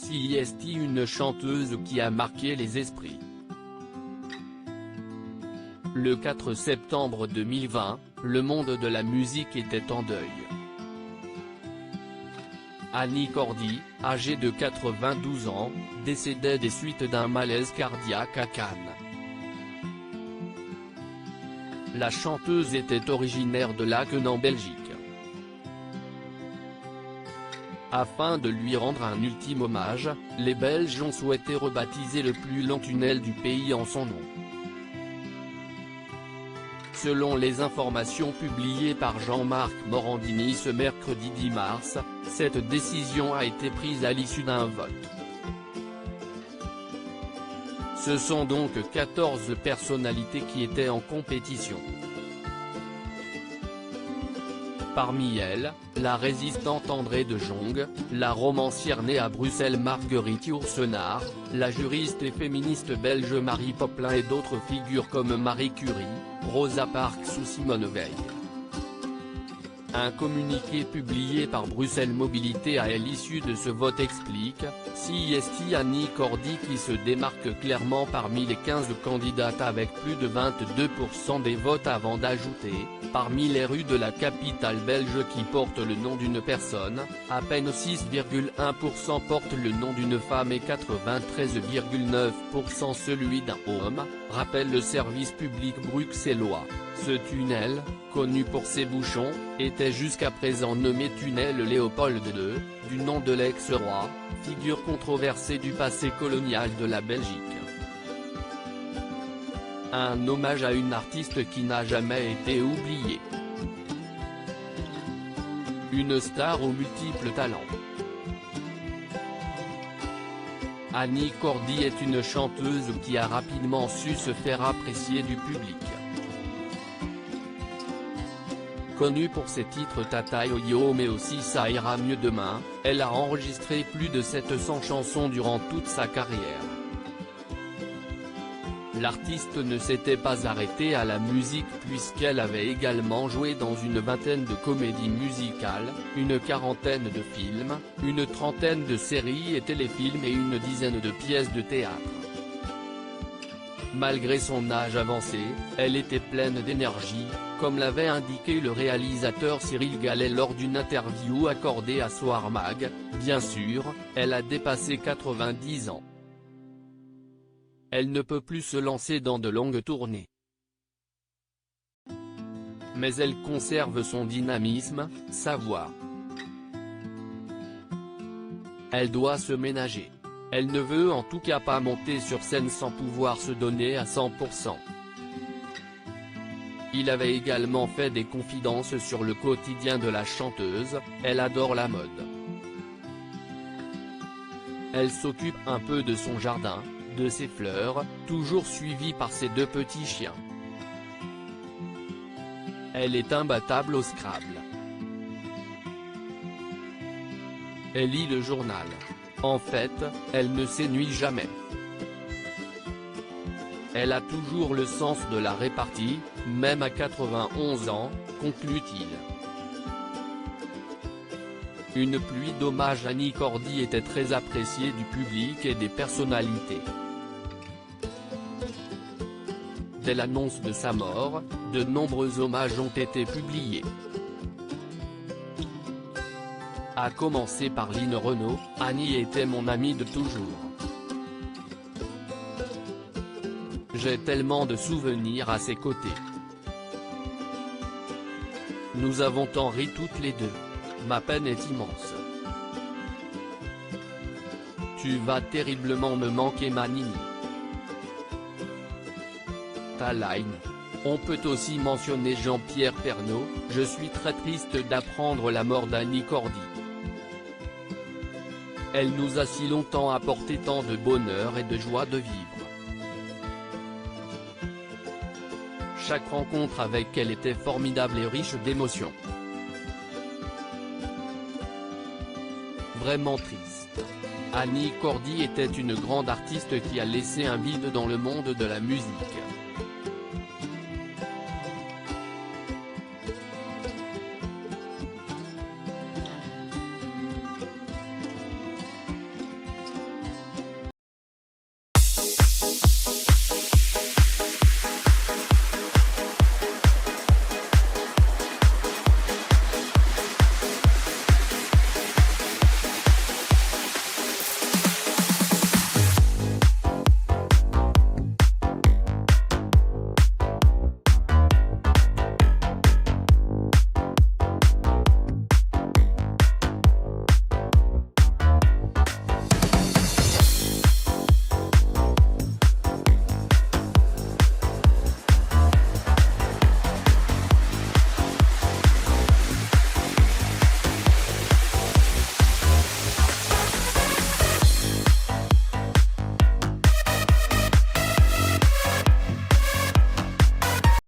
CIST, une chanteuse qui a marqué les esprits. Le 4 septembre 2020, le monde de la musique était en deuil. Annie Cordy, âgée de 92 ans, décédait des suites d'un malaise cardiaque à Cannes. La chanteuse était originaire de Laeken en Belgique. Afin de lui rendre un ultime hommage, les Belges ont souhaité rebaptiser le plus long tunnel du pays en son nom. Selon les informations publiées par Jean-Marc Morandini ce mercredi 10 mars, cette décision a été prise à l'issue d'un vote. Ce sont donc 14 personnalités qui étaient en compétition. Parmi elles, la résistante André de Jong, la romancière née à Bruxelles Marguerite Yourcenar, la juriste et féministe belge Marie Popelin et d'autres figures comme Marie Curie, Rosa Parks ou Simone Veil. Un communiqué publié par Bruxelles Mobilité à l'issue de ce vote explique, CIST Annie Cordy qui se démarque clairement parmi les 15 candidates avec plus de 22% des votes avant d'ajouter, parmi les rues de la capitale belge qui portent le nom d'une personne, à peine 6,1% portent le nom d'une femme et 93,9% celui d'un homme, rappelle le service public bruxellois. Ce tunnel, connu pour ses bouchons, était jusqu'à présent nommé tunnel Léopold II, du nom de l'ex-roi, figure controversée du passé colonial de la Belgique. Un hommage à une artiste qui n'a jamais été oubliée. Une star aux multiples talents. Annie Cordy est une chanteuse qui a rapidement su se faire apprécier du public. Connue pour ses titres Tata Yo-Yo mais aussi Ça ira mieux demain, elle a enregistré plus de 700 chansons durant toute sa carrière. L'artiste ne s'était pas arrêtée à la musique puisqu'elle avait également joué dans une vingtaine de comédies musicales, une quarantaine de films, une trentaine de séries et téléfilms et une dizaine de pièces de théâtre. Malgré son âge avancé, elle était pleine d'énergie, comme l'avait indiqué le réalisateur Cyril Gallet lors d'une interview accordée à Soir Mag. Bien sûr, elle a dépassé 90 ans. Elle ne peut plus se lancer dans de longues tournées. Mais elle conserve son dynamisme, sa voix. Elle doit se ménager. Elle ne veut en tout cas pas monter sur scène sans pouvoir se donner à 100%. Il avait également fait des confidences sur le quotidien de la chanteuse, elle adore la mode. Elle s'occupe un peu de son jardin, de ses fleurs, toujours suivie par ses 2 petits chiens. Elle est imbattable au Scrabble. Elle lit le journal. En fait, elle ne s'ennuie jamais. Elle a toujours le sens de la répartie, même à 91 ans, conclut-il. Une pluie d'hommages à Annie Cordy était très appréciée du public et des personnalités. Dès l'annonce de sa mort, de nombreux hommages ont été publiés. À commencer par Line Renaud, Annie était mon amie de toujours. J'ai tellement de souvenirs à ses côtés. Nous avons tant ri toutes les deux. Ma peine est immense. Tu vas terriblement me manquer ma Nini. Ta line. On peut aussi mentionner Jean-Pierre Pernaut, je suis très triste d'apprendre la mort d'Annie Cordy. Elle nous a si longtemps apporté tant de bonheur et de joie de vivre. Chaque rencontre avec elle était formidable et riche d'émotions. Vraiment triste. Annie Cordy était une grande artiste qui a laissé un vide dans le monde de la musique.